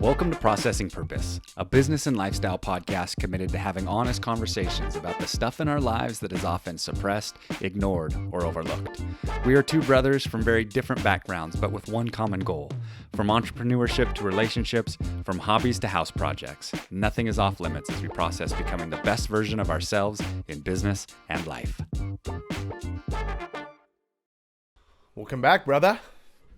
Welcome to Processing Purpose, a business and lifestyle podcast committed to having honest conversations about the stuff in our lives that is often suppressed, ignored, or overlooked. We are two brothers from very different backgrounds, but with one common goal. From entrepreneurship to relationships, from hobbies to house projects, nothing is off limits as we process becoming the best version of ourselves in business and life. Welcome back, brother.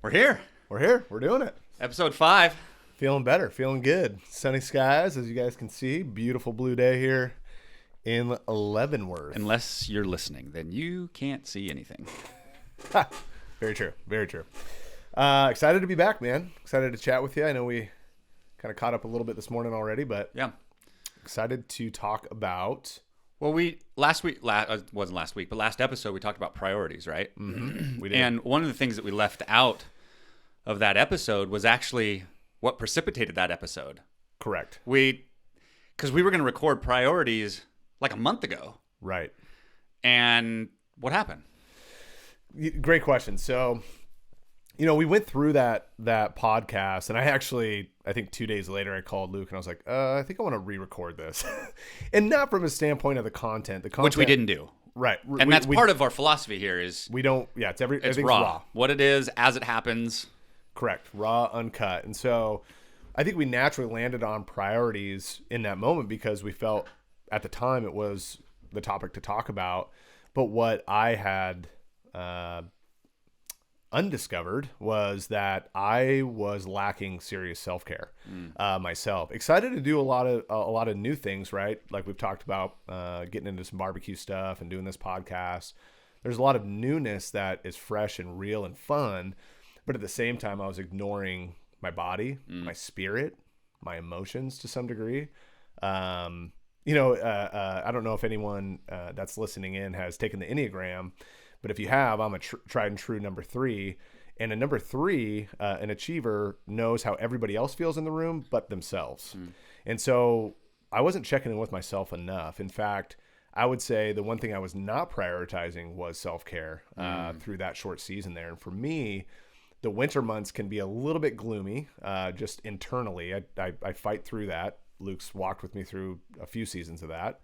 We're here. We're doing it. Episode 5. Feeling better, feeling good. Sunny skies, as you guys can see. Beautiful blue day here in Leavenworth. Unless you're listening, then you can't see anything. Very true, very true. Excited to be back, man. Excited to chat with you. I know we kind of caught up a little bit this morning already, but Yeah. excited to talk about... Well, last episode we talked about priorities, right? Mm-hmm. We did. And one of the things that we left out of that episode was actually what precipitated that episode. Correct. Because we were going to record priorities like a month ago. Right. And what happened? Great question. So, we went through that podcast, and I think 2 days later, I called Luke, and I was like, I think I want to re-record this. And not from a standpoint of the content. Which we didn't do. Right. And that's part of our philosophy here is... We don't... Yeah, it's everything's raw. What it is, as it happens... Correct. Raw, uncut. And so I think we naturally landed on priorities in that moment because we felt at the time it was the topic to talk about. But what I had undiscovered was that I was lacking serious self-care myself. Excited to do a lot of new things, right? Like we've talked about getting into some barbecue stuff and doing this podcast. There's a lot of newness that is fresh and real and fun. But at the same time, I was ignoring my body, my spirit, my emotions to some degree. I don't know if anyone that's listening in has taken the Enneagram, but if you have, I'm a tried and true number 3. And a number 3, an achiever, knows how everybody else feels in the room but themselves. And so I wasn't checking in with myself enough. In fact, I would say the one thing I was not prioritizing was self-care through that short season there. And for me, the winter months can be a little bit gloomy, just internally. I fight through that. Luke's walked with me through a few seasons of that.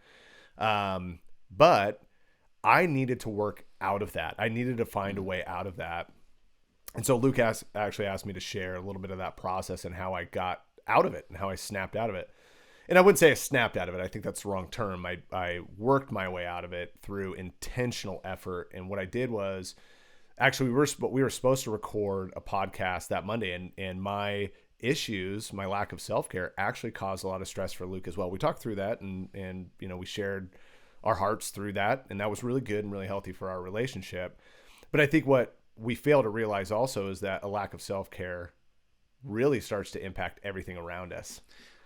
But I needed to work out of that. I needed to find a way out of that. And so Luke actually asked me to share a little bit of that process and how I got out of it and how I snapped out of it. And I wouldn't say I snapped out of it. I think that's the wrong term. I worked my way out of it through intentional effort. And what I did was... Actually, we were supposed to record a podcast that Monday, and my issues, my lack of self-care, actually caused a lot of stress for Luke as well. We talked through that, and we shared our hearts through that, and that was really good and really healthy for our relationship. But I think what we fail to realize also is that a lack of self-care really starts to impact everything around us.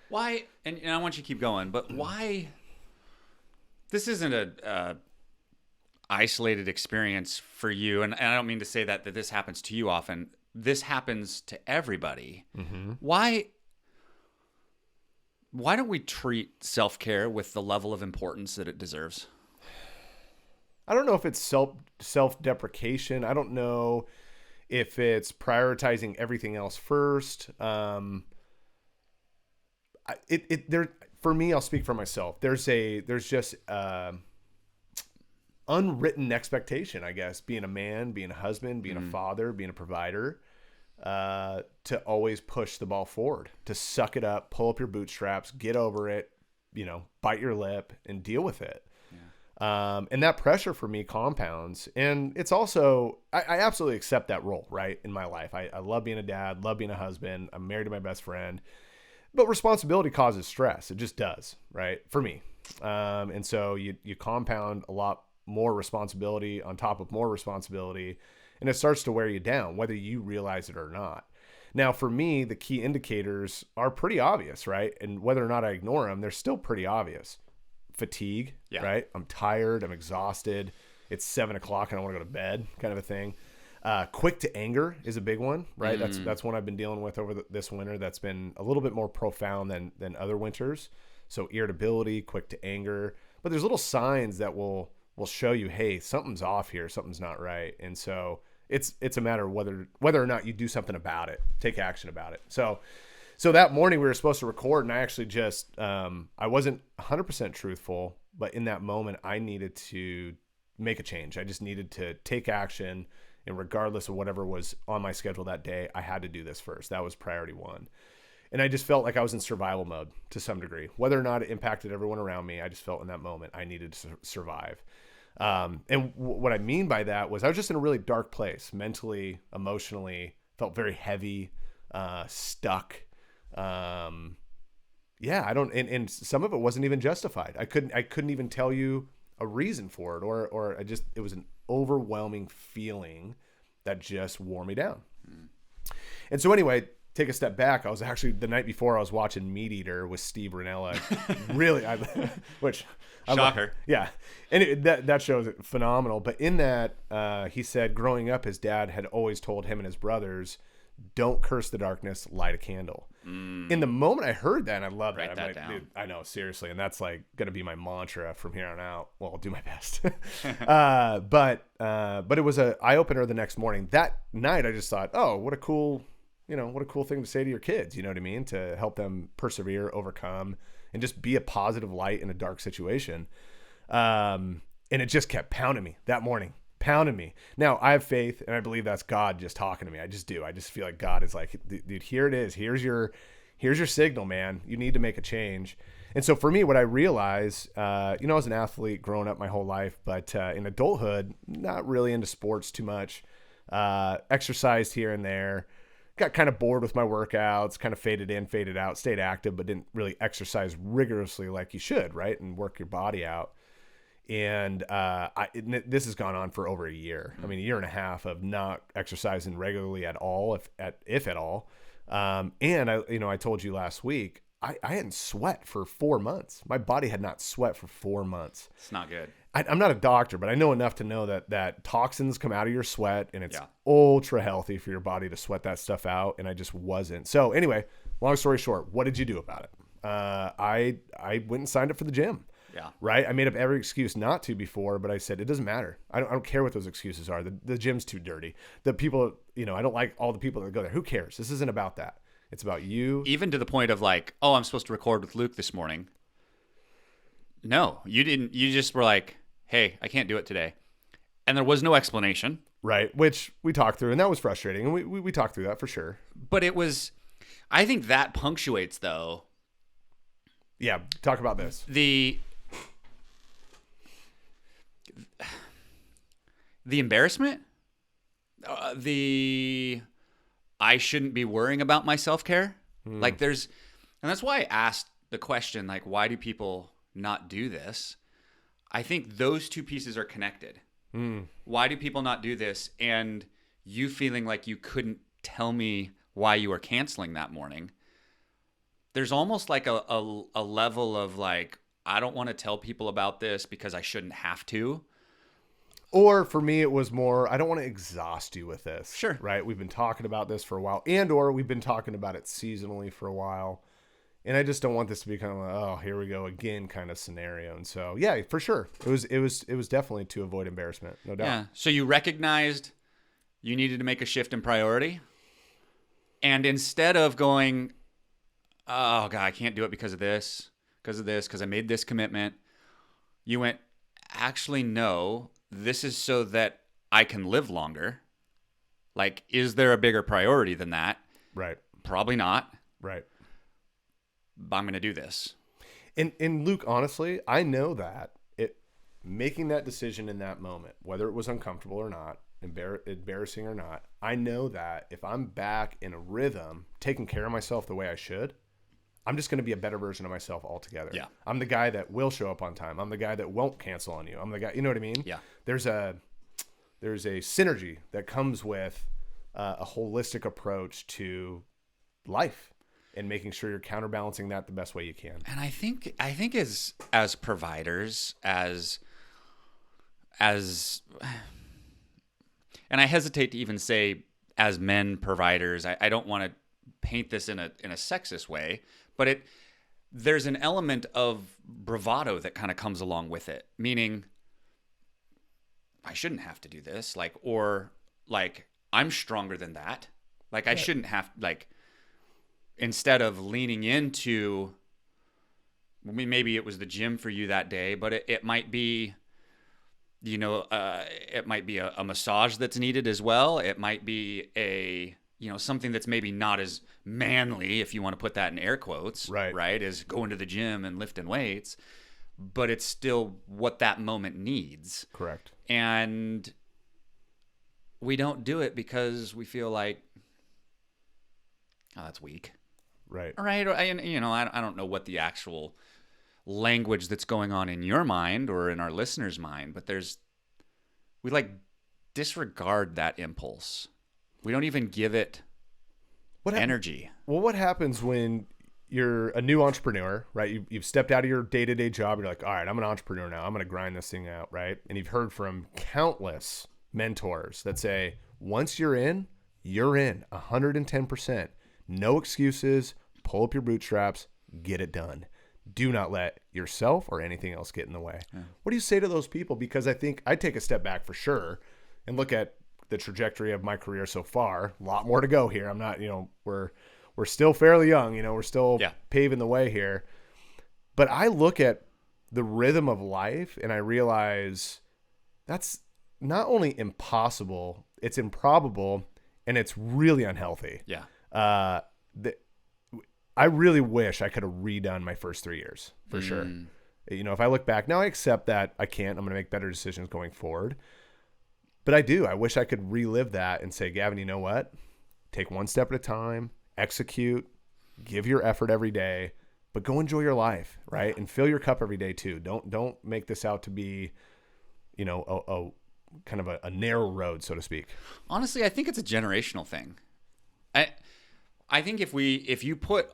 Why? And I want you to keep going, but why? This isn't a isolated experience for you, and I don't mean to say that this happens to you often. This happens to everybody. Mm-hmm. Why don't we treat self-care with the level of importance that it deserves? I don't know if it's self-deprecation. I don't know if it's prioritizing everything else first. For me, I'll speak for myself. There's just unwritten expectation, I guess, being a man, being a husband, being a father, being a provider, to always push the ball forward, to suck it up, pull up your bootstraps, get over it, bite your lip and deal with it. Yeah. And that pressure for me compounds. And it's also, I absolutely accept that role, right, in my life. I love being a dad, love being a husband. I'm married to my best friend. But responsibility causes stress. It just does, right, for me. And so you compound a lot more responsibility on top of more responsibility, and it starts to wear you down, whether you realize it or not. Now, for me, the key indicators are pretty obvious, right? And whether or not I ignore them, they're still pretty obvious. Fatigue, right? I'm tired, I'm exhausted. It's 7 o'clock and I want to go to bed, kind of a thing. Quick to anger is a big one, right? That's one I've been dealing with over this winter. That's been a little bit more profound than other winters. So irritability, quick to anger, but there's little signs that will show you, hey, something's off here, something's not right. And so it's a matter of whether or not you do something about it, take action about it. So So that morning we were supposed to record, and I actually just I wasn't 100% truthful, but in that moment I needed to make a change. I just needed to take action, and regardless of whatever was on my schedule that day, I had to do this first. That was priority one. And I just felt like I was in survival mode to some degree. Whether or not it impacted everyone around me, I just felt in that moment I needed to survive. And what I mean by that was I was just in a really dark place, mentally, emotionally, felt very heavy, stuck. Yeah, I don't, and some of it wasn't even justified. I couldn't even tell you a reason for it, or it was an overwhelming feeling that just wore me down. And so anyway, take a step back. I was actually, the night before, I was watching Meat Eater with Steve Rinella. Really, Shocker. Yeah. And that show is phenomenal. But in that, he said growing up, his dad had always told him and his brothers, don't curse the darkness, light a candle. In the moment I heard that, and I love that. Write that down. Dude, I know, seriously. And that's like going to be my mantra from here on out. Well, I'll do my best. But it was an eye opener the next morning. That night, I just thought, oh, what a cool thing to say to your kids. You know what I mean? To help them persevere, overcome, and just be a positive light in a dark situation. And it just kept pounding me that morning. Pounding me. Now, I have faith, and I believe that's God just talking to me. I just do. I just feel like God is like, dude, here it is. Here's your signal, man. You need to make a change. And so for me, what I realized, I was an athlete growing up my whole life, but in adulthood, not really into sports too much. Exercised here and there. Got kind of bored with my workouts, kind of faded in, faded out, stayed active, but didn't really exercise rigorously like you should, right? And work your body out. And this has gone on for over a year. I mean, a year and a half of not exercising regularly at all, if at all. And I told you last week, I hadn't sweat for 4 months. My body had not sweat for 4 months. It's not good. I'm not a doctor, but I know enough to know that toxins come out of your sweat, and it's ultra healthy for your body to sweat that stuff out. And I just wasn't. So anyway, long story short, what did you do about it? I went and signed up for the gym. Yeah. Right. I made up every excuse not to before, but I said, it doesn't matter. I don't care what those excuses are. The gym's too dirty. The people, I don't like all the people that go there. Who cares? This isn't about that. It's about you. Even to the point of like, oh, I'm supposed to record with Luke this morning. No, you didn't. You just were like, hey, I can't do it today. And there was no explanation. Right. Which we talked through, and that was frustrating. And we talked through that for sure. But it was, I think that punctuates though. Yeah. Talk about this. The embarrassment, I shouldn't be worrying about my self-care. Like and that's why I asked the question, like, why do people not do this? I think those two pieces are connected. Why do people not do this? And you feeling like you couldn't tell me why you were canceling that morning. There's almost like a level of like, I don't want to tell people about this because I shouldn't have to. Or for me, it was more, I don't want to exhaust you with this. Sure. Right? We've been talking about this for a while, or we've been talking about it seasonally for a while. And I just don't want this to be kind of like, oh, here we go again kind of scenario. And so, yeah, for sure. It was definitely to avoid embarrassment. No doubt. Yeah. So you recognized you needed to make a shift in priority. And instead of going, oh, God, I can't do it because of this, because I made this commitment, you went, actually, no. This is so that I can live longer. Like, is there a bigger priority than that? Right. Probably not. Right. But I'm going to do this. And Luke, honestly, I know that making that decision in that moment, whether it was uncomfortable or not, embarrassing or not, I know that if I'm back in a rhythm, taking care of myself the way I should, I'm just going to be a better version of myself altogether. Yeah. I'm the guy that will show up on time. I'm the guy that won't cancel on you. I'm the guy, you know what I mean? Yeah. There's a synergy that comes with a holistic approach to life and making sure you're counterbalancing that the best way you can. And I think as providers, as and I hesitate to even say as men providers, I don't want to paint this in a sexist way, but there's an element of bravado that kind of comes along with it, meaning I shouldn't have to do this, or I'm stronger than that. Like I shouldn't have, instead of leaning into, maybe it was the gym for you that day, but it might be, it might be a massage that's needed as well. It might be something that's maybe not as manly, if you want to put that in air quotes, right? As going to the gym and lifting weights, but it's still what that moment needs. Correct. And we don't do it because we feel like, oh, that's weak. Right. Right. I don't know what the actual language that's going on in your mind or in our listeners' mind, but we like disregard that impulse. We don't even give it energy. Well, what happens when you're a new entrepreneur, right? You've stepped out of your day-to-day job. You're like, all right, I'm an entrepreneur now. I'm going to grind this thing out, right? And you've heard from countless mentors that say, once you're in 110%. No excuses. Pull up your bootstraps. Get it done. Do not let yourself or anything else get in the way. Yeah. What do you say to those people? Because I think I take a step back for sure and look at the trajectory of my career so far. A lot more to go here. I'm not, we're still fairly young, we're still paving the way here. But I look at the rhythm of life and I realize that's not only impossible, it's improbable, and it's really unhealthy. Yeah. I really wish I could have redone my first 3 years for sure. If I look back now, I accept that I can't. I'm going to make better decisions going forward. But I wish I could relive that and say, Gavin, you know what? Take one step at a time, execute, give your effort every day, but go enjoy your life, right? And fill your cup every day too. Don't make this out to be, a kind of a narrow road, so to speak. Honestly, I think it's a generational thing. I think if you put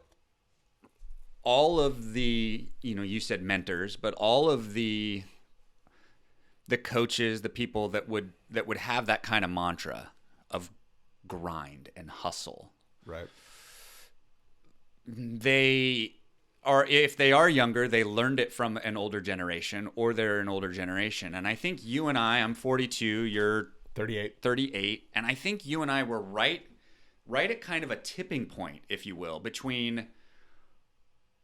all of the, you said mentors, but all of the coaches, the people that would have that kind of mantra of grind and hustle. Right. If they are younger, they learned it from an older generation, or they're an older generation. And I think you and I'm 42, you're 38. And I think you and I were right at kind of a tipping point, if you will, between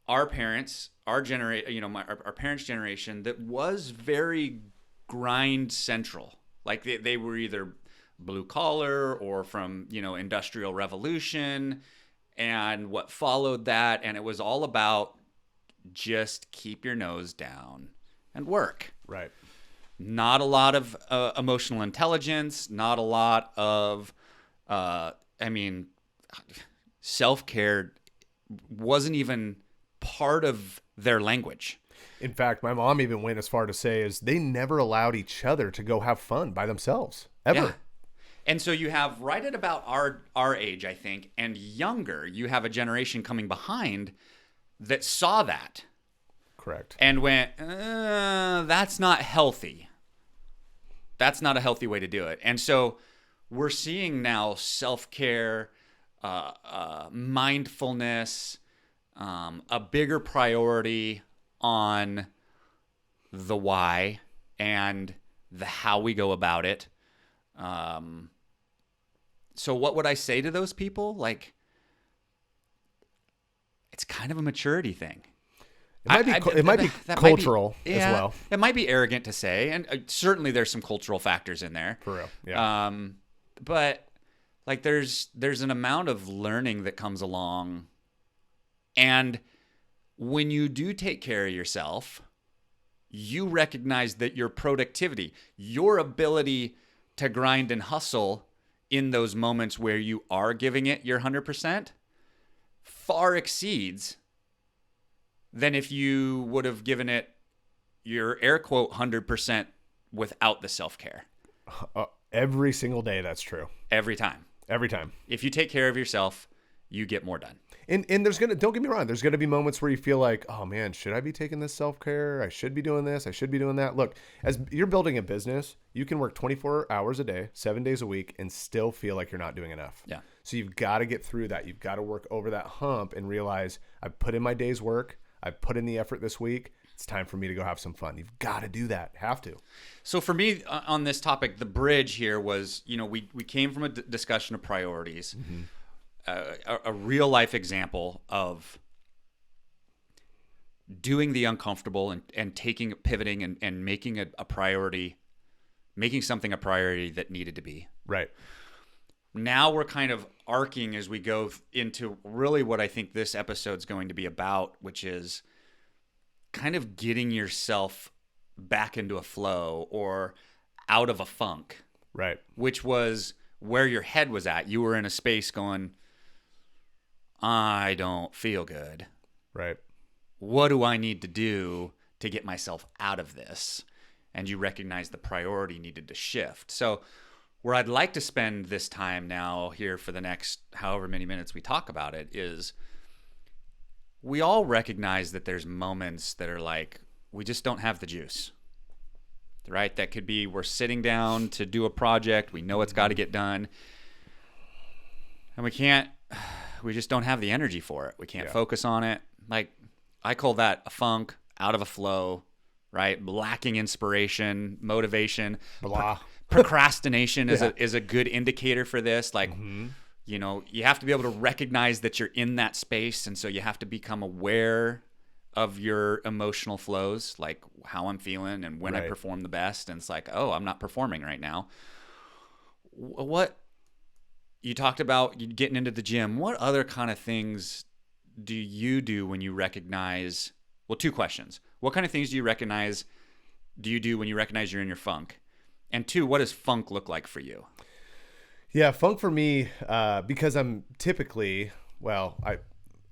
our parents, our parents' generation that was very grind central. Like they were either blue collar or from, industrial revolution and what followed that. And it was all about just keep your nose down and work. Right. Not a lot of emotional intelligence, not a lot of, self-care wasn't even part of their language. In fact, my mom even went as far to say is they never allowed each other to go have fun by themselves, ever. Yeah. And so you have right at about our age, I think, and younger, you have a generation coming behind that saw that. Correct. And went, that's not healthy. That's not a healthy way to do it. And so we're seeing now self-care, mindfulness, a bigger priority on the why and the how we go about it. So what would I say to those people? Like, it's kind of a maturity thing. It might be cultural as well. It might be arrogant to say, and certainly there's some cultural factors in there. For real, yeah. But like there's an amount of learning that comes along, and when you do take care of yourself, you recognize that your productivity, your ability to grind and hustle in those moments where you are giving it your 100% far exceeds than if you would have given it your air quote 100% without the self-care. Every single day, that's true. Every time. If you take care of yourself, you get more done. And don't get me wrong, there's gonna be moments where you feel like, oh man, should I be taking this self-care? I should be doing this. I should be doing that. Look, as you're building a business, you can work 24 hours a day, 7 days a week, and still feel like you're not doing enough. Yeah. So you've got to get through that. You've got to work over that hump and realize I've put in my day's work. I've put in the effort this week. It's time for me to go have some fun. You've got to do that. Have to. So for me on this topic, the bridge here was, we came from a discussion of priorities. Mm-hmm. a real life example of doing the uncomfortable and pivoting and making a priority, making something a priority that needed to be. Right. Now we're kind of arcing as we go into really what I think this episode's going to be about, which is kind of getting yourself back into a flow or out of a funk. Right. Which was where your head was at. You were in a space going, I don't feel good. Right. What do I need to do to get myself out of this? And you recognize the priority needed to shift. So where I'd like to spend this time now here for the next however many minutes we talk about it is we all recognize that there's moments that are like, we just don't have the juice, right? That could be we're sitting down to do a project. We know it's got to get done. And we just don't have the energy for it. We can't focus on it. Like, I call that a funk, out of a flow, right? Lacking inspiration, motivation. Blah. Procrastination is a good indicator for this. Like, you know, you have to be able to recognize that you're in that space. And so you have to become aware of your emotional flows, like how I'm feeling and when I perform the best. And it's like, oh, I'm not performing right now. What you talked about getting into the gym. What other kind of things do you do when you recognize, well, two questions. What kind of things do you do when you recognize you're in your funk? And two, what does funk look like for you? Yeah, funk for me, because I'm typically, I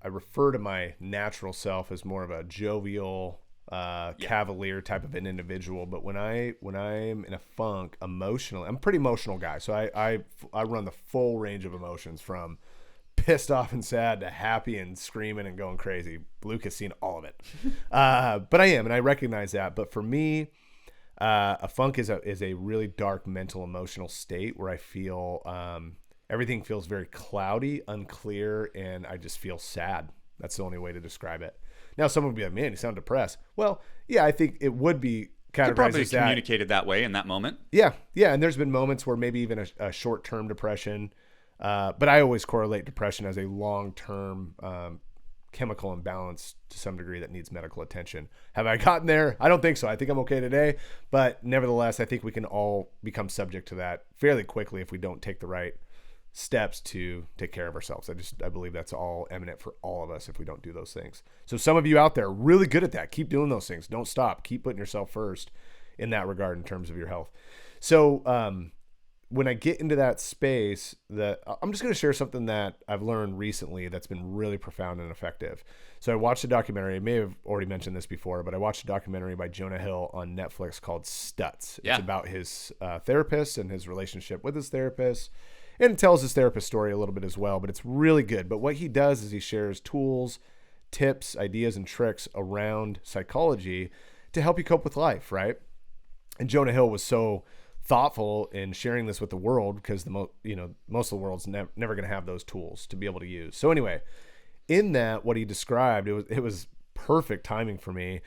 refer to my natural self as more of a jovial, cavalier type of an individual. But when I'm in a funk emotionally, I'm a pretty emotional guy. So I run the full range of emotions from pissed off and sad to happy and screaming and going crazy. Luke has seen all of it. But I am, and I recognize that. But for me, a funk is a really dark mental emotional state where I feel everything feels very cloudy, unclear, and I just feel sad. That's the only way to describe it. Now, someone would be like, "Man, you sound depressed." Well, yeah, I think it would be categorized probably as that. Communicated that way in that moment. Yeah, and there's been moments where maybe even a short-term depression, but I always correlate depression as a long-term chemical imbalance to some degree that needs medical attention. Have I gotten there? I don't think so. I think I'm okay today, but nevertheless, I think we can all become subject to that fairly quickly if we don't take the right steps to take care of ourselves. I believe that's all eminent for all of us if we don't do those things. So some of you out there are really good at that. Keep doing those things. Don't stop. Keep putting yourself first in that regard in terms of your health. So when I get into that space, I'm just going to share something that I've learned recently that's been really profound and effective. So I watched a documentary. I may have already mentioned this before, but I watched a documentary by Jonah Hill on Netflix called Stutz. Yeah. It's about his therapist and his relationship with his therapist. And it tells his therapist story a little bit as well, but it's really good. But what he does is he shares tools, tips, ideas, and tricks around psychology to help you cope with life, right? And Jonah Hill was so thoughtful in sharing this with the world because most of the world's never going to have those tools to be able to use. So anyway, in that, what he described, it was perfect timing for me.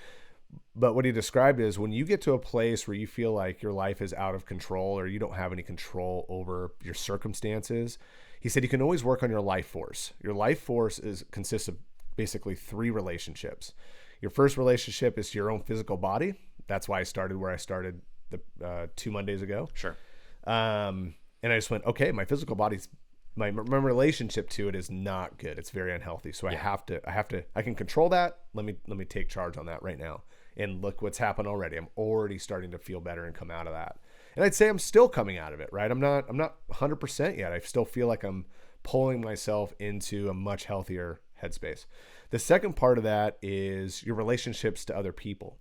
But what he described is when you get to a place where you feel like your life is out of control or you don't have any control over your circumstances, he said you can always work on your life force. Your life force consists of basically 3 relationships. Your first relationship is to your own physical body. That's why I started where I started 2 Mondays ago. Sure. And I just went, okay, my physical body's my relationship to it is not good. It's very unhealthy. So I have to, I can control that. Let me take charge on that right now. And look what's happened already. I'm already starting to feel better and come out of that. And I'd say I'm still coming out of it, right? I'm not 100% yet. I still feel like I'm pulling myself into a much healthier headspace. The second part of that is your relationships to other people.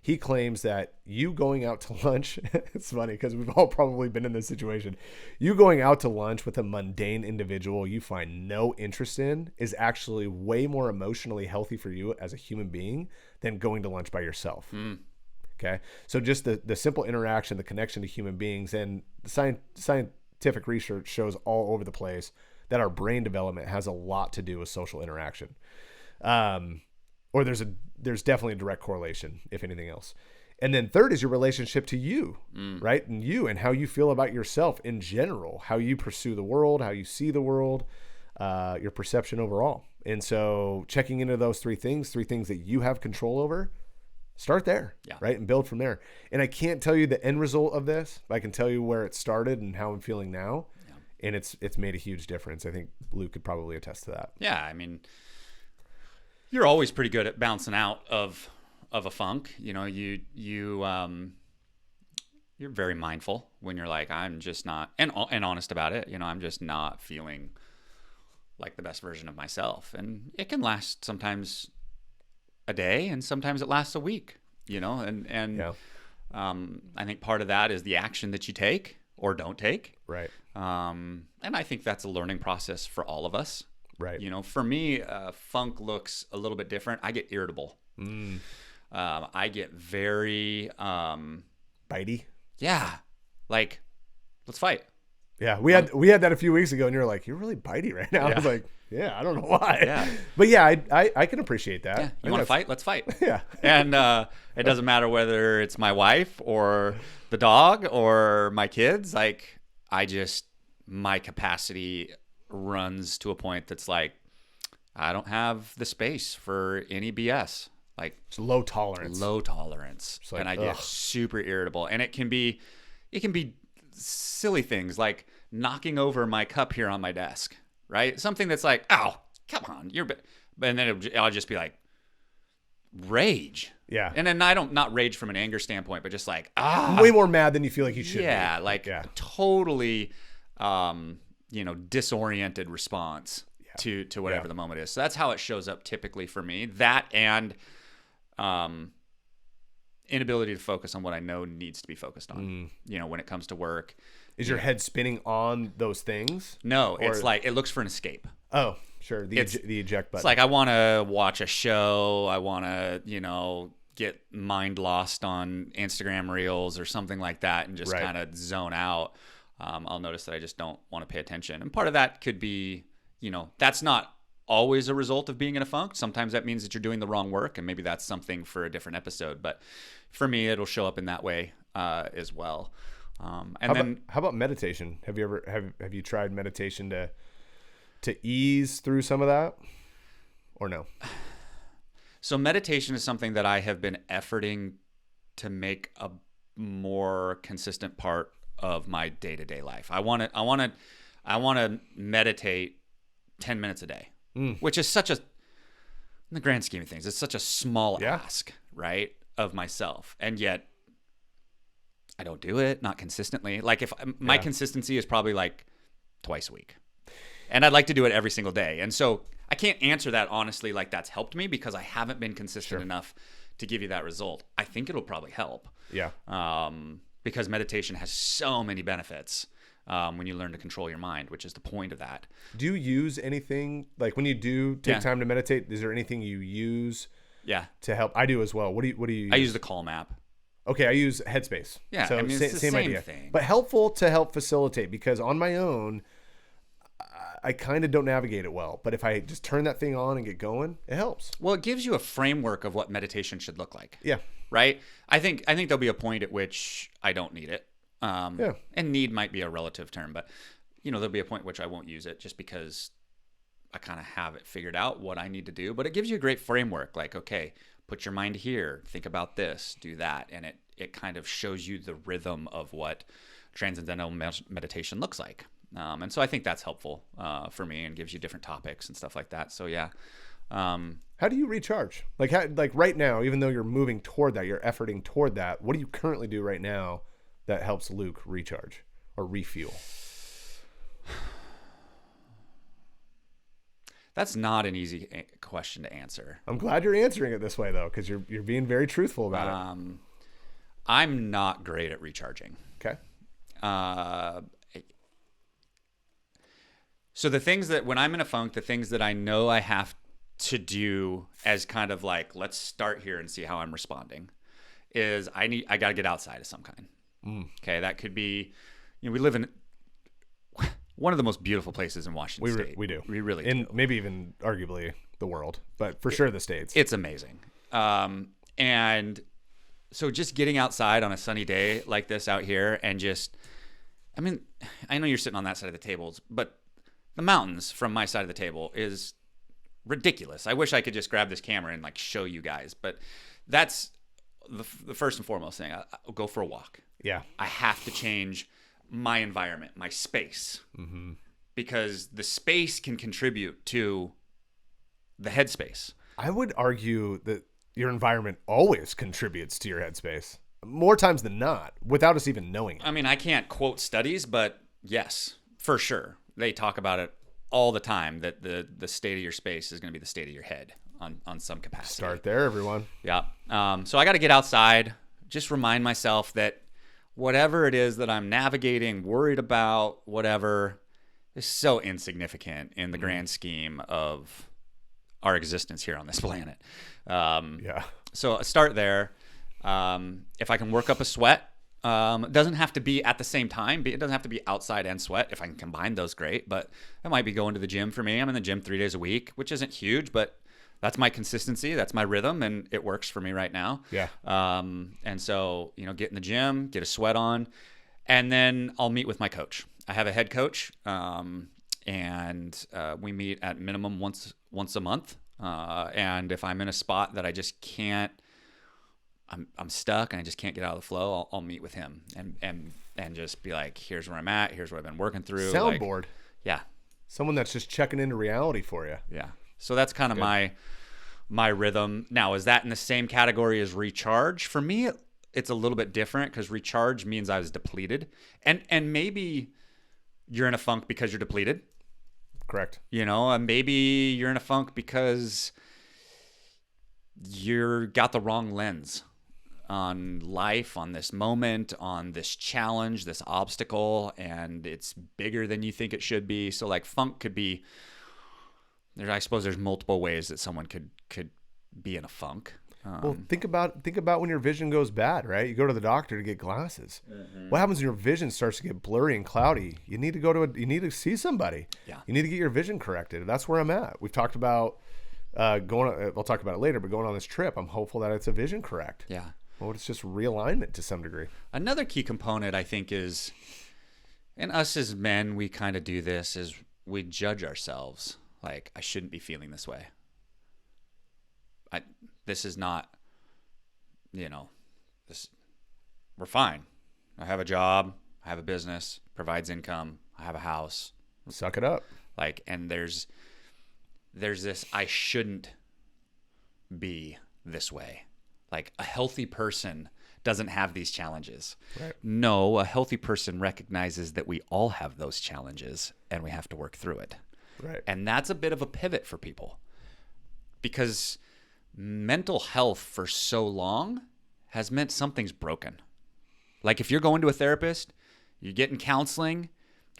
He claims that you going out to lunch, it's funny because we've all probably been in this situation. You going out to lunch with a mundane individual you find no interest in is actually way more emotionally healthy for you as a human being than going to lunch by yourself. Okay. So just the simple interaction, the connection to human beings, and the scientific research shows all over the place that our brain development has a lot to do with social interaction. Or there's definitely a direct correlation, if anything else. And then third is your relationship to you, right? And how you feel about yourself in general, how you pursue the world, how you see the world. your perception overall. And so checking into those three things that you have control over, start there, right? And build from there. And I can't tell you the end result of this, but I can tell you where it started and how I'm feeling now. Yeah. And it's made a huge difference. I think Luke could probably attest to that. Yeah. I mean, you're always pretty good at bouncing out of a funk. You know, you're very mindful when you're like, I'm just not, and honest about it. You know, I'm just not feeling like the best version of myself. And it can last sometimes a day, and sometimes it lasts a week, you know, and I think part of that is the action that you take or don't take. Right. And I think that's a learning process for all of us. Right. You know, for me, funk looks a little bit different. I get irritable. I get very bitey. Yeah. Like, let's fight. Yeah, we had that a few weeks ago, and you're like, you're really bitey right now. Yeah. I was like, yeah, I don't know why. Yeah. But yeah, I can appreciate that. Yeah. You want to fight? Let's fight. Yeah. And it doesn't matter whether it's my wife or the dog or my kids. Like, my capacity runs to a point that's like, I don't have the space for any BS. Like, it's low tolerance. Like, and I get super irritable. And it can be silly things like knocking over my cup here on my desk, right? Something that's like, oh, come on, and then I'll just be like, rage. Yeah. And then not rage from an anger standpoint, but just like, way more mad than you feel like you should. Yeah, be. Totally, disoriented response to whatever the moment is. So that's how it shows up typically for me. That and inability to focus on what I know needs to be focused on. You know, when it comes to work. Is your head spinning on those things? No, it's like it looks for an escape. Oh, sure. The eject button. It's like I want to watch a show. I want to, get mind lost on Instagram Reels or something like that and just kind of zone out. I'll notice that I just don't want to pay attention. And part of that could be, that's not always a result of being in a funk. Sometimes that means that you're doing the wrong work, and maybe that's something for a different episode. But for me, it'll show up in that way as well. How about meditation? Have you tried meditation to ease through some of that, or no? So meditation is something that I have been efforting to make a more consistent part of my day-to-day life. I want to meditate 10 minutes a day, which is in the grand scheme of things, it's such a small ask, right, of myself. And yet I don't do it, not consistently. Like if my consistency is probably like twice a week, and I'd like to do it every single day. And so I can't answer that honestly, like that's helped me, because I haven't been consistent enough to give you that result. I think it'll probably help. Yeah. Because meditation has so many benefits when you learn to control your mind, which is the point of that. Do you use anything, like when you do take time to meditate, is there anything you use to help? I do as well. What do you use? I use the Calm app. Okay, I use Headspace. Yeah, so it's the same idea. Thing. But helpful to help facilitate, because on my own, I kind of don't navigate it well. But if I just turn that thing on and get going, it helps. Well, it gives you a framework of what meditation should look like. Yeah. Right? I think there'll be a point at which I don't need it. And need might be a relative term, but there'll be a point at which I won't use it just because I kind of have it figured out what I need to do. But it gives you a great framework. Like, okay, put your mind here, think about this, do that. And it kind of shows you the rhythm of what transcendental meditation looks like. And so I think that's helpful for me, and gives you different topics and stuff like that. So yeah. How do you recharge? Like right now, even though you're moving toward that, you're efforting toward that. What do you currently do right now that helps Luke recharge or refuel? That's not an easy question to answer. I'm glad you're answering it this way, though, because you're being very truthful about it. I'm not great at recharging. Okay. So the things that, when I'm in a funk, the things that I know I have to do as kind of like, let's start here and see how I'm responding, is I got to get outside of some kind. Okay. That could be, we live in one of the most beautiful places in Washington State. We do. We really do. And maybe even arguably the world, but for sure the States. It's amazing. And so just getting outside on a sunny day like this out here, and I know you're sitting on that side of the tables, but the mountains from my side of the table is ridiculous. I wish I could just grab this camera and like show you guys, but that's the first and foremost thing. I'll go for a walk. Yeah. I have to change my environment, my space, because the space can contribute to the headspace. I would argue that your environment always contributes to your headspace more times than not, without us even knowing it. I mean, I can't quote studies, but yes, for sure. They talk about it all the time, that the state of your space is going to be the state of your head on some capacity. Start there, everyone. Yeah. So I got to get outside, just remind myself that whatever it is that I'm navigating, worried about, whatever, is so insignificant in the grand scheme of our existence here on this planet. Yeah. So start there. If I can work up a sweat, it doesn't have to be at the same time. It doesn't have to be outside and sweat. If I can combine those, great. But that might be going to the gym for me. I'm in the gym 3 days a week, which isn't huge, but that's my consistency. That's my rhythm, and it works for me right now. Yeah. And so, get in the gym, get a sweat on, and then I'll meet with my coach. I have a head coach, and we meet at minimum once a month. And if I'm in a spot that I just can't, I'm stuck and I just can't get out of the flow, I'll meet with him and just be like, here's where I'm at. Here's what I've been working through. Soundboard. Like, yeah. Someone that's just checking into reality for you. Yeah. So that's kind of my rhythm. Now, is that in the same category as recharge? For me, it's a little bit different, because recharge means I was depleted. And maybe you're in a funk because you're depleted. Correct. Maybe you're in a funk because you're got the wrong lens on life, on this moment, on this challenge, this obstacle, and it's bigger than you think it should be. So like funk could be, I suppose there's multiple ways that someone could be in a funk. Well, think about when your vision goes bad, right? You go to the doctor to get glasses. What happens when your vision starts to get blurry and cloudy? You need to you need to see somebody. Yeah. You need to get your vision corrected. That's where I'm at. We've talked about we'll talk about it later, but going on this trip, I'm hopeful that it's a vision correct. Yeah. Well, it's just realignment to some degree. Another key component, I think, is, and us as men, we kind of do this, is we judge ourselves. Like, I shouldn't be feeling this way. This is not, we're fine. I have a job, I have a business, provides income, I have a house. Suck it up. Like, and there's this, I shouldn't be this way. Like, a healthy person doesn't have these challenges. Right. No, a healthy person recognizes that we all have those challenges and we have to work through it. Right. And that's a bit of a pivot for people, because mental health for so long has meant something's broken. Like, if you're going to a therapist, you're getting counseling,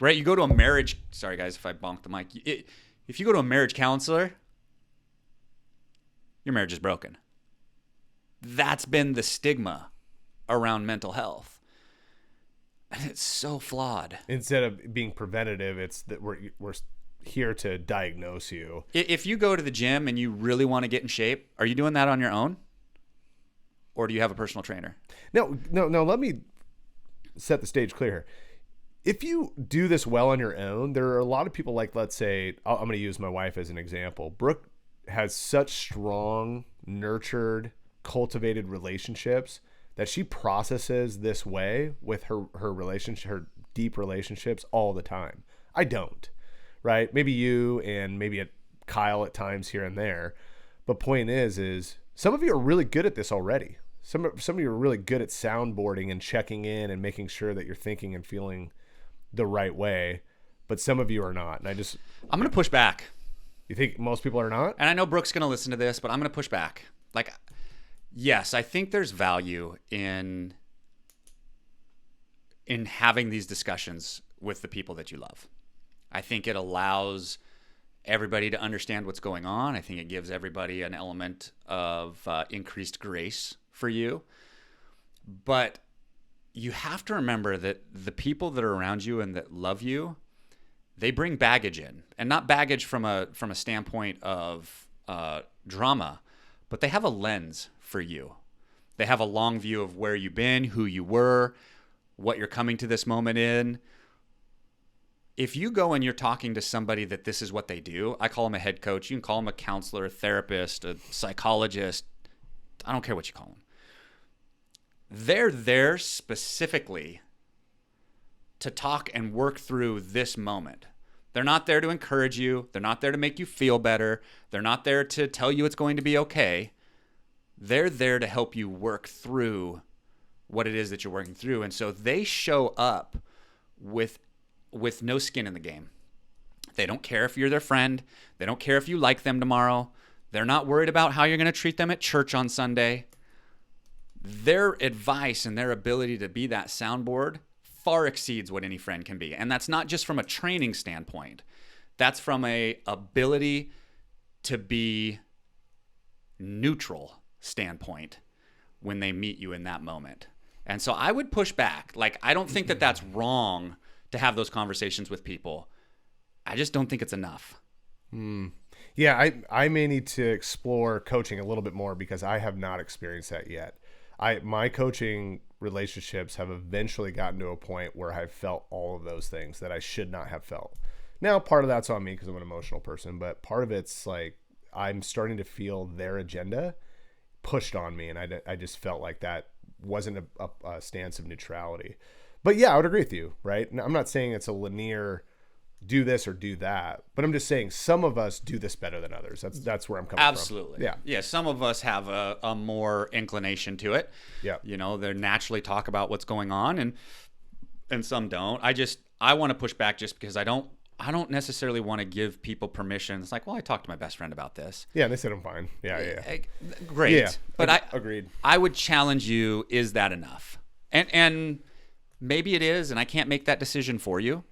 right? You go to a marriage, sorry guys if I bonked the mic. If you go to a marriage counselor, your marriage is broken. That's been the stigma around mental health. And it's so flawed. Instead of being preventative, it's that we're here to diagnose you. If you go to the gym and you really want to get in shape, are you doing that on your own? Or do you have a personal trainer? No, let me set the stage clear here. If you do this well on your own, there are a lot of people, like, let's say, I'm going to use my wife as an example. Brooke has such strong, nurtured, cultivated relationships that she processes this way with her relationship, her deep relationships all the time. I don't. Right? Maybe you and maybe Kyle at times here and there. But point is some of you are really good at this already. Some of you are really good at soundboarding and checking in and making sure that you're thinking and feeling the right way. But some of you are not. And I'm going to push back. You think most people are not? And I know Brooke's going to listen to this, but I'm going to push back. Like, yes, I think there's value in having these discussions with the people that you love. I think it allows everybody to understand what's going on. I think it gives everybody an element of increased grace for you. But you have to remember that the people that are around you and that love you, they bring baggage in. And not baggage from a standpoint of drama, but they have a lens for you. They have a long view of where you've been, who you were, what you're coming to this moment in. if you go and you're talking to somebody that this is what they do, I call them a head coach. You can call them a counselor, a therapist, a psychologist. I don't care what you call them. They're there specifically to talk and work through this moment. They're not there to encourage you. They're not there to make you feel better. They're not there to tell you it's going to be okay. They're there to help you work through what it is that you're working through. And so they show up with no skin in the game. They don't care if you're their friend. They don't care if you like them tomorrow. They're not worried about how you're going to treat them at church on Sunday. Their advice and their ability to be that soundboard far exceeds what any friend can be. And that's not just from a training standpoint. That's from a ability to be neutral standpoint when they meet you in that moment. And so I would push back. Like, I don't think that that's wrong to have those conversations with people. I just don't think it's enough. Yeah, I may need to explore coaching a little bit more because I have not experienced that yet. My coaching relationships have eventually gotten to a point where I've felt all of those things that I should not have felt. Now, part of that's on me because I'm an emotional person, but part of it's like I'm starting to feel their agenda pushed on me, and I just felt like that wasn't a stance of neutrality. But yeah, I would agree with you, right? And I'm not saying it's a linear do this or do that, but I'm just saying some of us do this better than others. That's where I'm coming Absolutely. from. Yeah. Some of us have a more inclination to it. Yeah. You know, they naturally talk about what's going on, and some don't. I want to push back just because I don't necessarily want to give people permission. It's like, well, I talked to my best friend about this. Yeah, and they said I'm fine. Yeah. Great. Yeah, but agreed. I would challenge you, is that enough? And maybe it is, and I can't make that decision for you.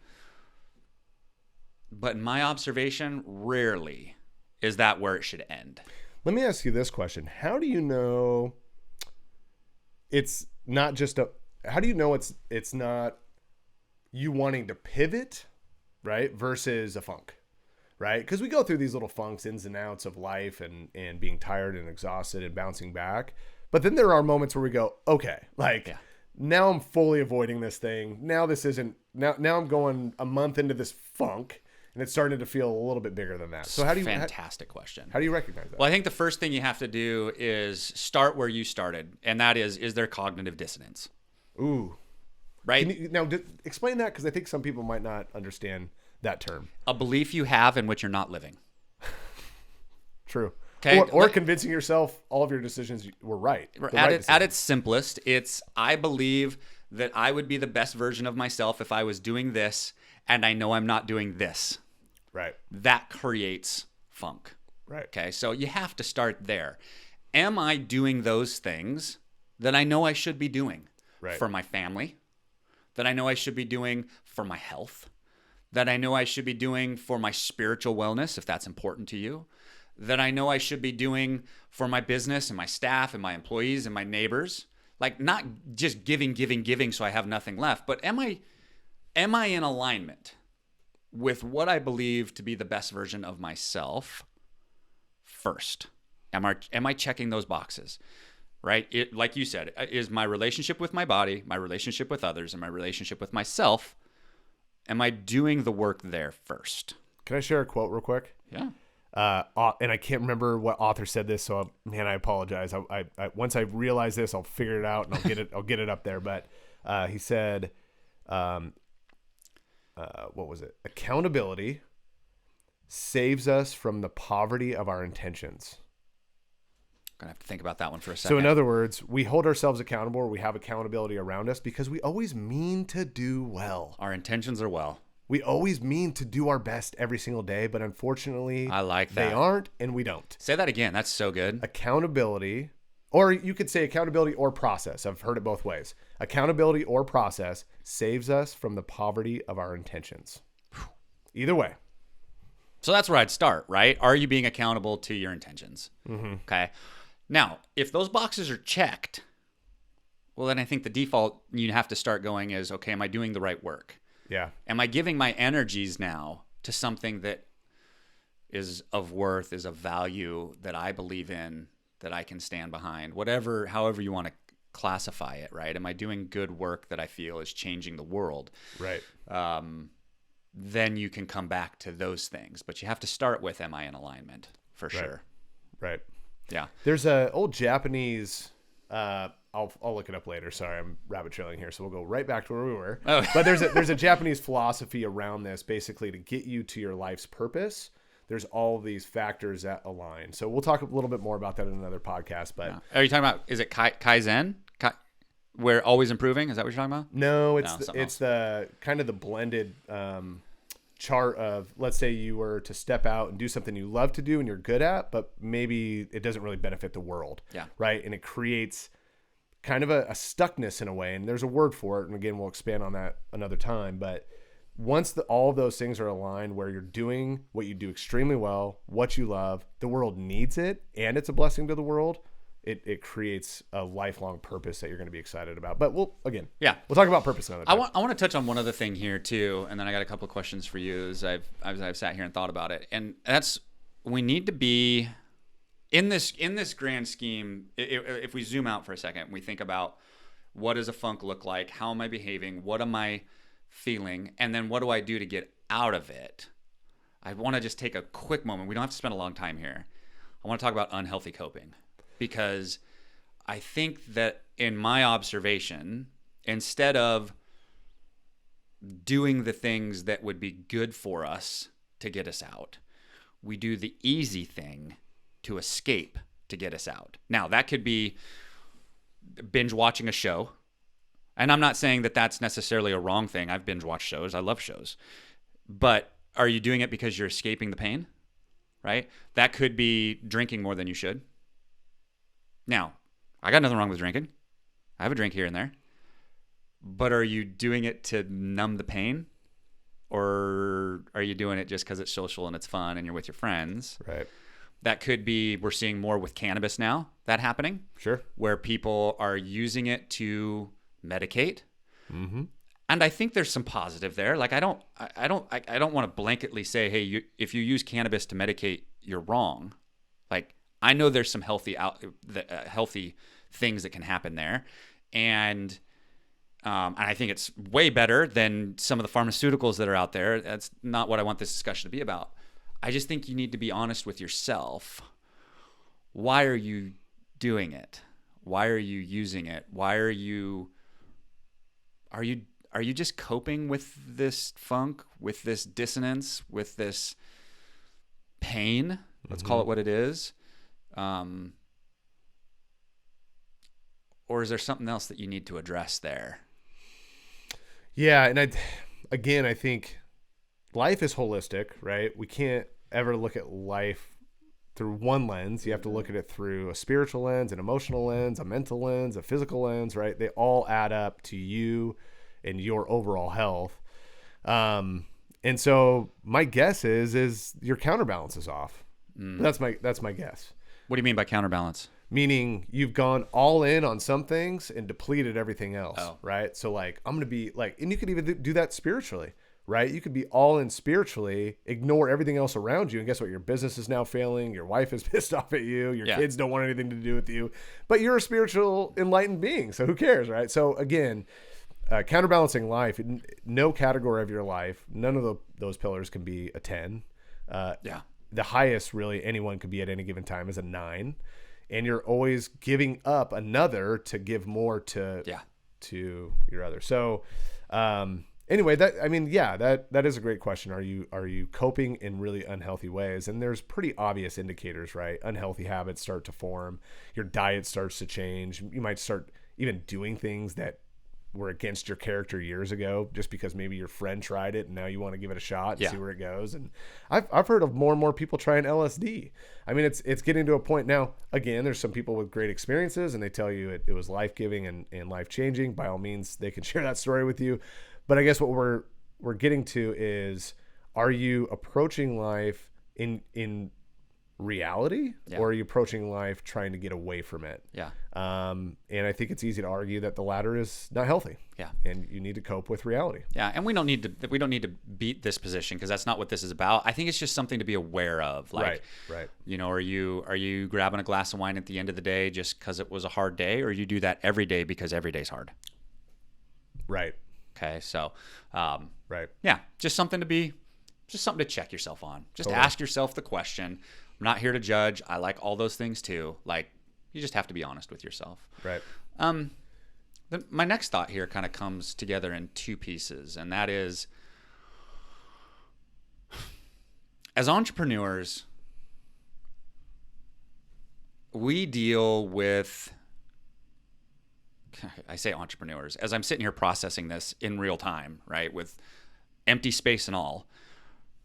But in my observation, rarely is that where it should end. Let me ask you this question. How do you know it's not just how do you know it's not you wanting to pivot, right? Versus a funk, right? Because we go through these little funks, ins and outs of life and being tired and exhausted and bouncing back. But then there are moments where we go, okay, now I'm fully avoiding this thing. Now this isn't, now I'm going a month into this funk. And it's starting to feel a little bit bigger than that. So fantastic question. How do you recognize that? Well, I think the first thing you have to do is start where you started, and that is there cognitive dissonance? Ooh, right. Explain that, because I think some people might not understand that term. A belief you have in which you're not living. True. Okay. Or convincing yourself all of your decisions were right. At its simplest, it's I believe that I would be the best version of myself if I was doing this, and I know I'm not doing this. Right. That creates funk. Right. Okay. So you have to start there. Am I doing those things that I know I should be doing for my family? That I know I should be doing for my health? That I know I should be doing for my spiritual wellness, if that's important to you? That I know I should be doing for my business and my staff and my employees and my neighbors? Like, not just giving so I have nothing left, but am I in alignment with what I believe to be the best version of myself first? Am I checking those boxes, right? Like you said, is my relationship with my body, my relationship with others, and my relationship with myself, am I doing the work there first? Can I share a quote real quick? Yeah. And I can't remember what author said this, so I apologize. I once I realize this, I'll figure it out and I'll get it up there. But he said, what was it? Accountability saves us from the poverty of our intentions. Gonna have to think about that one for a second. So in other words, we hold ourselves accountable, or we have accountability around us because we always mean to do well. Our intentions are well. We always mean to do our best every single day, but unfortunately, I like that. They aren't, and we don't. Say that again. That's so good. Accountability, or you could say accountability or process. I've heard it both ways. Accountability or process saves us from the poverty of our intentions. Either way. So that's where I'd start, right? Are you being accountable to your intentions? Mm-hmm. Okay. Now, if those boxes are checked, well, then I think the default you have to start going is, okay, am I doing the right work? Yeah. Am I giving my energies now to something that is of worth, is of value, that I believe in, that I can stand behind, however you want to classify it, right? Am I doing good work that I feel is changing the world? Right. then you can come back to those things. But you have to start with, am I in alignment? For sure. Right. Yeah. There's a old Japanese, I'll look it up later. Sorry, I'm rabbit trailing here. So we'll go right back to where we were. Oh. But there's a Japanese philosophy around this, basically to get you to your life's purpose. There's all these factors that align. So we'll talk a little bit more about that in another podcast. But Are you talking about, is it Kaizen? We're always improving? Is that what you're talking about? No, it's the kind of the blended chart of, let's say you were to step out and do something you love to do and you're good at, but maybe it doesn't really benefit the world. Yeah. Right. And it creates kind of a stuckness in a way. And there's a word for it. And again, we'll expand on that another time. But once all of those things are aligned where you're doing what you do extremely well, what you love, the world needs it, and it's a blessing to the world, it creates a lifelong purpose that you're going to be excited about. But we'll talk about purpose another time. I want to touch on one other thing here too, and then I got a couple of questions for you as I've sat here and thought about it. And that's, we need to be in this grand scheme. If we zoom out for a second, we think about, what does a funk look like? How am I behaving? What am I feeling? And then what do I do to get out of it? I want to just take a quick moment. We don't have to spend a long time here. I want to talk about unhealthy coping, because I think that in my observation, instead of doing the things that would be good for us to get us out, we do the easy thing to escape to get us out. Now, that could be binge watching a show. And I'm not saying that that's necessarily a wrong thing. I've binge watched shows. I love shows. But are you doing it because you're escaping the pain? Right? That could be drinking more than you should. Now, I got nothing wrong with drinking. I have a drink here and there. But are you doing it to numb the pain? Or are you doing it just because it's social and it's fun and you're with your friends? Right. That could be, we're seeing more with cannabis now, that happening. Sure. Where people are using it to medicate. Mm-hmm. And I think there's some positive there. Like, I don't want to blanketly say, hey, if you use cannabis to medicate, you're wrong. Like, I know there's some healthy things that can happen there, and I think it's way better than some of the pharmaceuticals that are out there. That's not what I want this discussion to be about. I just think you need to be honest with yourself. Why are you doing it? Why are you using it? Why are you just coping with this funk, with this dissonance, with this pain? Let's call it what it is. Or is there something else that you need to address there? Yeah, and I think life is holistic, right? We can't ever look at life through one lens. You have to look at it through a spiritual lens, an emotional lens, a mental lens, a physical lens, right? They all add up to you and your overall health. And so my guess is your counterbalance is off. That's my guess. What do you mean by counterbalance? Meaning you've gone all in on some things and depleted everything else, right? So like, I'm going to be like, and you could even do that spiritually, right? You could be all in spiritually, ignore everything else around you. And guess what? Your business is now failing. Your wife is pissed off at you. Your kids don't want anything to do with you, but you're a spiritual enlightened being. So who cares, right? So again, counterbalancing life, no category of your life, none of those pillars can be a 10. The highest really anyone could be at any given time is a 9. And you're always giving up another to give more to your other. So anyway, that is a great question. Are you coping in really unhealthy ways? And there's pretty obvious indicators, right? Unhealthy habits start to form. Your diet starts to change. You might start even doing things that were against your character years ago, just because maybe your friend tried it and now you want to give it a shot and see where it goes. And I've heard of more and more people trying LSD. I mean, it's getting to a point now. Again, there's some people with great experiences and they tell you it was life-giving and life-changing. By all means, they can share that story with you. But I guess what we're getting to is, are you approaching life in reality, or are you approaching life trying to get away from it? And I think it's easy to argue that the latter is not healthy. And you need to cope with reality. And we don't need to beat this position, because that's not what this is about. I think it's just something to be aware of. Like, right. You know, are you grabbing a glass of wine at the end of the day just because it was a hard day, or you do that every day because every day's hard? Right. Okay. So, Right. yeah, just something to check yourself on. Just ask yourself the question. I'm not here to judge. I like all those things too. Like, you just have to be honest with yourself. Right. My next thought here kind of comes together in two pieces, and that is, as entrepreneurs, we deal with, I say entrepreneurs, as I'm sitting here processing this in real time, right, with empty space and all.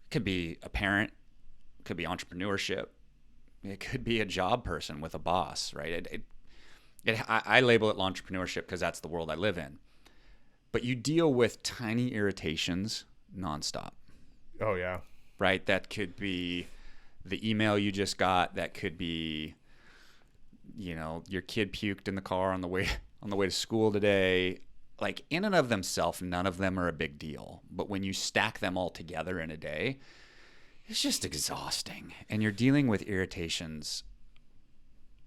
It could be a parent, it could be entrepreneurship, it could be a job person with a boss, right? I label it entrepreneurship because that's the world I live in. But you deal with tiny irritations nonstop. Oh, yeah. Right? That could be the email you just got. That could be, your kid puked in the car on the way to school today. Like, in and of themselves, none of them are a big deal. But when you stack them all together in a day, it's just exhausting. And you're dealing with irritations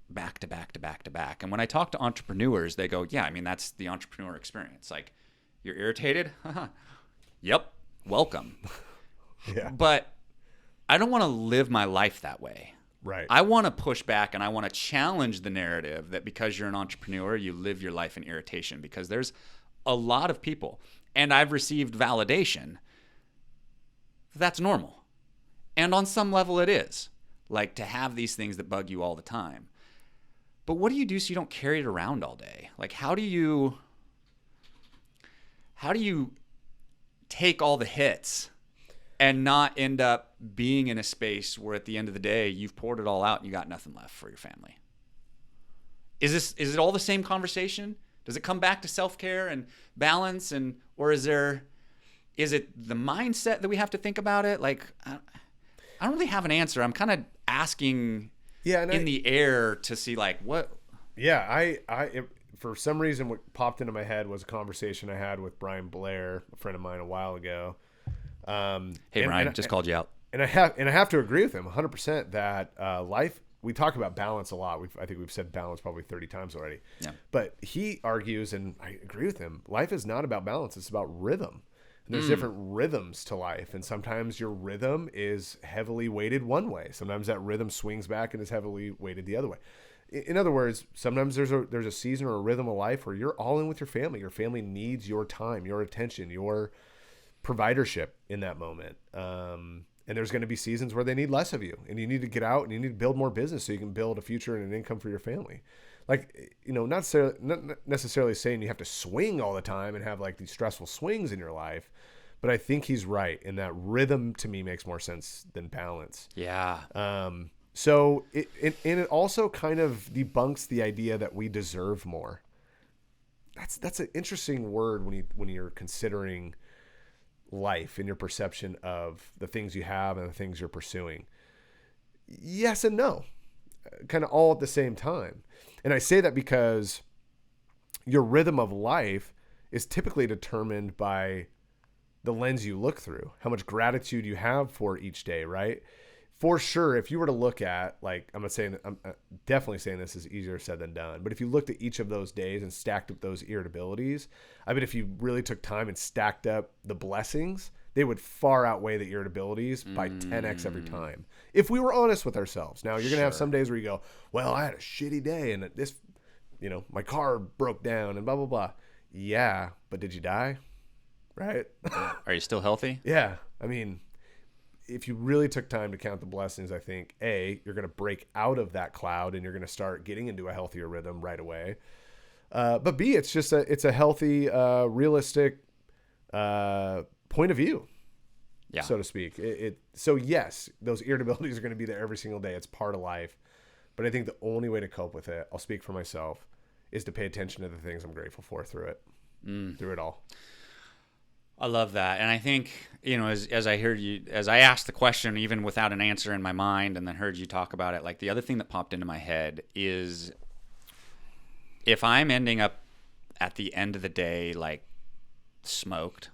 back to back to back to back. And when I talk to entrepreneurs, they go, yeah, I mean, that's the entrepreneur experience. Like, you're irritated? Yep. Welcome. Yeah. But I don't want to live my life that way. Right. I want to push back and I want to challenge the narrative that because you're an entrepreneur, you live your life in irritation, because there's a lot of people, and I've received validation, that's normal. And on some level it is. Like, to have these things that bug you all the time. But what do you do so you don't carry it around all day? Like, how do you take all the hits and not end up being in a space where at the end of the day you've poured it all out and you got nothing left for your family? Is it all the same conversation? Does it come back to self-care and balance, or is it the mindset that we have to think about it? Like, I don't really have an answer. I'm kind of asking the air to see, like, what. Yeah, for some reason, what popped into my head was a conversation I had with Brian Blair, a friend of mine, a while ago. Hey, Brian, just called you out. And I have to agree with him 100% that life. We talk about balance a lot. I think we've said balance probably 30 times already. Yeah. But he argues, and I agree with him, life is not about balance. It's about rhythm. And there's different rhythms to life. And sometimes your rhythm is heavily weighted one way. Sometimes that rhythm swings back and is heavily weighted the other way. In other words, sometimes there's a season or a rhythm of life where you're all in with your family. Your family needs your time, your attention, your providership in that moment. And there's going to be seasons where they need less of you, and you need to get out and you need to build more business so you can build a future and an income for your family. Like, not necessarily saying you have to swing all the time and have like these stressful swings in your life, but I think he's right in that rhythm to me makes more sense than balance. Yeah. So it also kind of debunks the idea that we deserve more. That's an interesting word when you're considering life and your perception of the things you have and the things you're pursuing. Yes and no, kind of all at the same time. And I say that because your rhythm of life is typically determined by the lens you look through, how much gratitude you have for each day, right? For sure, if you were to look at, like, I'm definitely saying this is easier said than done, but if you looked at each of those days and stacked up those irritabilities, I bet if you really took time and stacked up the blessings, they would far outweigh the irritabilities by 10x every time. If we were honest with ourselves. Now, you're going to have some days where you go, well, I had a shitty day and this, my car broke down and blah, blah, blah. Yeah, but did you die? Right? Are you still healthy? Yeah. I mean, if you really took time to count the blessings, I think, A, you're going to break out of that cloud and you're going to start getting into a healthier rhythm right away. But B, it's just it's a healthy, realistic point of view, so to speak. So yes, those irritabilities are going to be there every single day. It's part of life. But I think the only way to cope with it, I'll speak for myself, is to pay attention to the things I'm grateful for through it all. I love that. And I think, as I heard you, as I asked the question, even without an answer in my mind, and then heard you talk about it, like, the other thing that popped into my head is, if I'm ending up at the end of the day, like, smoked,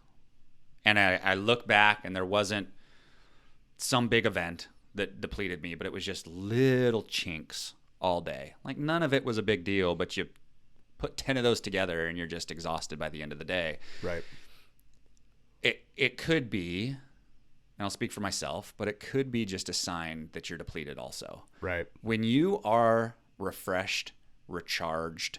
and I look back and there wasn't some big event that depleted me, but it was just little chinks all day. Like, none of it was a big deal, but you put 10 of those together and you're just exhausted by the end of the day. Right. it could be, and I'll speak for myself, but it could be just a sign that you're depleted also. Right. When you are refreshed, recharged,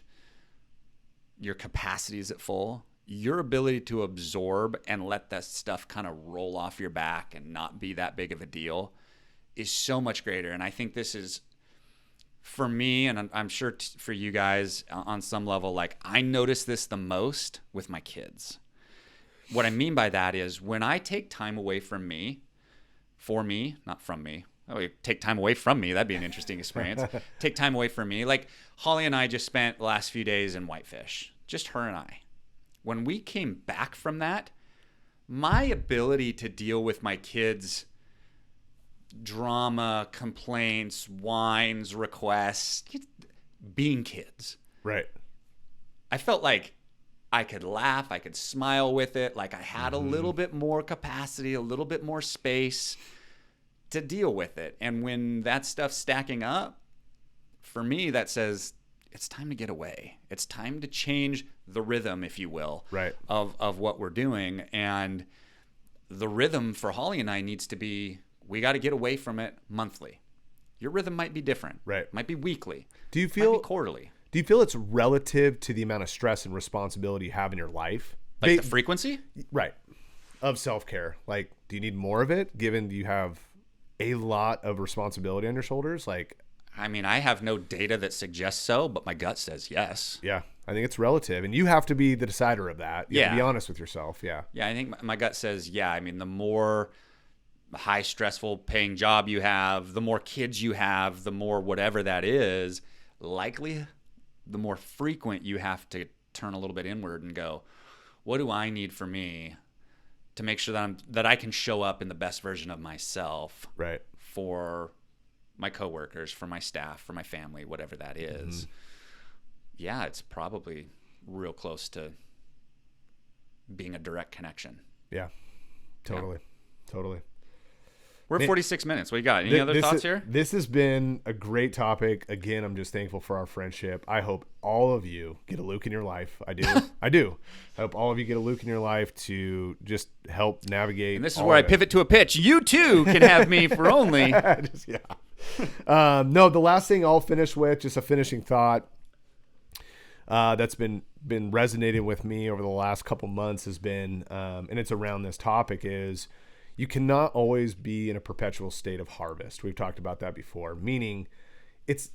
your capacity is at full, your ability to absorb and let that stuff kind of roll off your back and not be that big of a deal is so much greater. And I think this is, for me, and I'm sure for you guys on some level, like I notice this the most with my kids. What I mean by that is when I take time away from me, for me, not from me. Oh, take time away from me. That'd be an interesting experience. Take time away from me. Like Holly and I just spent the last few days in Whitefish, just her and I. When we came back from that, my ability to deal with my kids' drama, complaints, whines, requests, being kids. Right. I felt like I could laugh, I could smile with it, like I had a little bit more capacity, a little bit more space to deal with it. And when that stuff's stacking up, for me, that says it's time to get away. It's time to change the rhythm, if you will, right, of what we're doing. And the rhythm for Holly and I needs to be, we got to get away from it monthly. Your rhythm might be different. Right. Might be weekly. Do you feel might be quarterly? Do you feel it's relative to the amount of stress and responsibility you have in your life? Like the frequency? Right. Of self-care. Like, do you need more of it given you have a lot of responsibility on your shoulders? Like, I mean, I have no data that suggests so, but my gut says yes. Yeah. I think it's relative. And you have to be the decider of that. You have to be honest with yourself. Yeah. Yeah, I think my gut says, yeah. I mean, the more high stressful paying job you have, the more kids you have, the more whatever that is, likely the more frequent you have to turn a little bit inward and go, what do I need for me to make sure that I can show up in the best version of myself, right, for my coworkers, for my staff, for my family, whatever that is. Yeah, it's probably real close to being a direct connection. Yeah, totally. We're at 46 minutes. What you got? Any other thoughts here? This has been a great topic. Again, I'm just thankful for our friendship. I hope all of you get a Luke in your life. I do. I hope all of you get a Luke in your life to just help navigate. And this is where I pivot to a pitch. You too can have me for only. No, the last thing I'll finish with, just a finishing thought that's been resonating with me over the last couple months has been, and it's around this topic, is you cannot always be in a perpetual state of harvest. We've talked about that before, meaning it's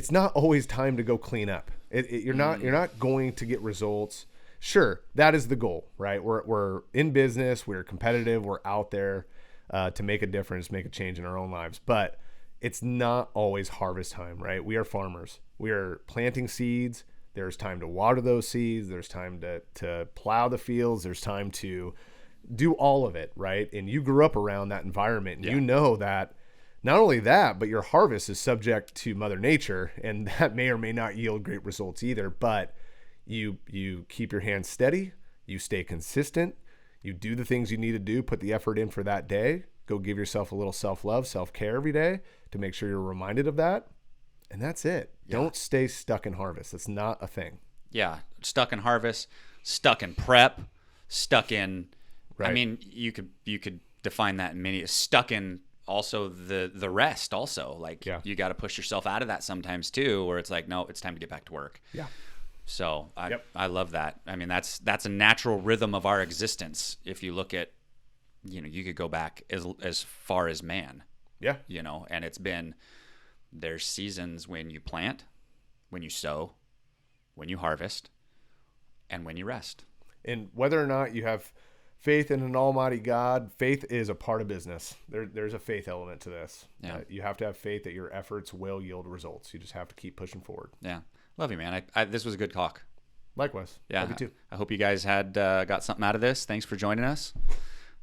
not always time to go clean up. You're not going to get results. Sure, that is the goal, right? We're in business, we're competitive, we're out there to make a difference, make a change in our own lives. But it's not always harvest time, right? We are farmers. We are planting seeds. There's time to water those seeds. There's time to plow the fields. There's time to do all of it, right? And you grew up around that environment, and you know that not only that, but your harvest is subject to Mother Nature, and that may or may not yield great results either. But you keep your hands steady, you stay consistent, you do the things you need to do, put the effort in for that day, go give yourself a little self-love, self-care every day to make sure you're reminded of that. And that's it. Yeah. Don't stay stuck in harvest. That's not a thing. Yeah. Stuck in harvest, stuck in prep, stuck in, right. I mean, you could define that in many, stuck in also the rest also. Like you got to push yourself out of that sometimes too, where it's like, no, it's time to get back to work. Yeah. So I love that. I mean, that's a natural rhythm of our existence. If you look at, you could go back as far as man. Yeah. And there's seasons when you plant, when you sow, when you harvest, and when you rest. And whether or not you have faith in an almighty God, faith is a part of business. There's a faith element to this. Yeah. You have to have faith that your efforts will yield results. You just have to keep pushing forward. Yeah. Love you, man. This was a good talk. Likewise. Yeah. Love you too. I hope you guys had got something out of this. Thanks for joining us.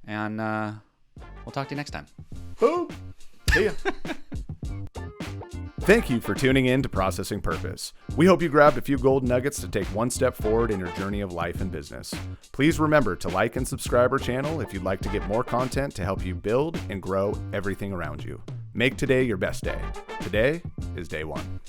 And we'll talk to you next time. Boom. See ya. Thank you for tuning in to Processing Purpose. We hope you grabbed a few gold nuggets to take one step forward in your journey of life and business. Please remember to like and subscribe our channel if you'd like to get more content to help you build and grow everything around you. Make today your best day. Today is day one.